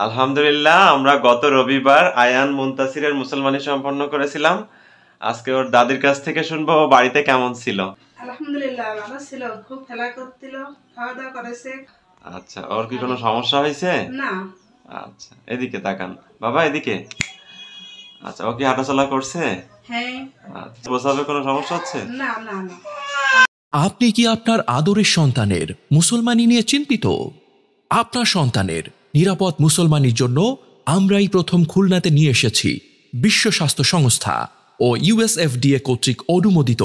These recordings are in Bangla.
আলহামদুলিল্লাহ, আমরা গত রবিবার আয়ান মুনতাসিরের মুসলমানি সম্পন্ন করেছিলাম। আজকে ওর দাদির কাছ থেকে শুনবো ও বাড়িতে কেমন ছিল। আলহামদুলিল্লাহ ভালো ছিল, খুব খেলা করছিল, খাওয়া দাওয়া করেছে। আচ্ছা, ওর কি কোনো সমস্যা হয়েছে? না। আচ্ছা, এদিকে তাকান বাবা, এদিকে। আচ্ছা, ও কি হাঁটাচলা করছে? হ্যাঁ। আচ্ছা, প্রস্রাবে কোনো সমস্যা হচ্ছে? না না না। আপনি কি আপনার আদরের সন্তানের মুসলমানি নিয়ে চিন্তিত? আপনার সন্তানের নিরাপদ মুসলমানির জন্য আমরাই প্রথম খুলনাতে নিয়ে এসেছি বিশ্ব স্বাস্থ্য সংস্থা ও ইউএসএফডিএ কর্তৃক অনুমোদিত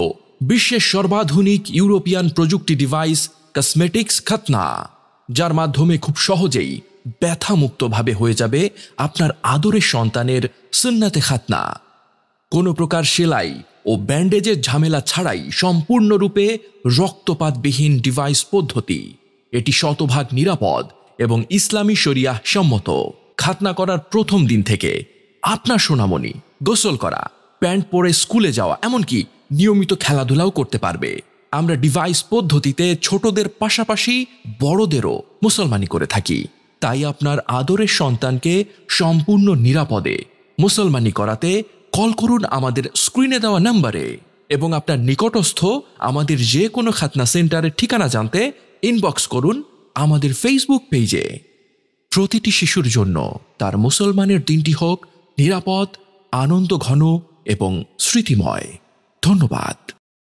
বিশ্বের সর্বাধুনিক ইউরোপিয়ান প্রযুক্তি ডিভাইস কসমেটিক্স খাতনা, যার মাধ্যমে খুব সহজেই ব্যথামুক্তভাবে হয়ে যাবে আপনার আদরের সন্তানের সুন্নাতে খাতনা। কোনো প্রকার সেলাই ও ব্যান্ডেজের ঝামেলা ছাড়াই সম্পূর্ণরূপে রক্তপাতবিহীন ডিভাইস পদ্ধতি। এটি শতভাগ নিরাপদ এবং ইসলামী শরিয়াহ সম্মত। খাতনা করার প্রথম দিন থেকে আপনার সোনামণি গোসল করা, প্যান্ট পরে স্কুলে যাওয়া, এমনকি নিয়মিত খেলাধুলাও করতে পারবে। আমরা ডিভাইস পদ্ধতিতে ছোটদের পাশাপাশি বড়দেরও মুসলমানি করে থাকি। তাই আপনার আদরের সন্তানকে সম্পূর্ণ নিরাপদে মুসলমানি করাতে কল করুন আমাদের স্ক্রিনে দেওয়া নম্বরে, এবং আপনার নিকটস্থ আমাদের যে কোনো খাতনা সেন্টারের ঠিকানা জানতে ইনবক্স করুন আমাদের ফেসবুক পেজে। প্রতিটি শিশুর জন্য তার মুসলমানের দিনটি হোক নিরাপদ, আনন্দ ঘন এবং স্মৃতিময়। ধন্যবাদ।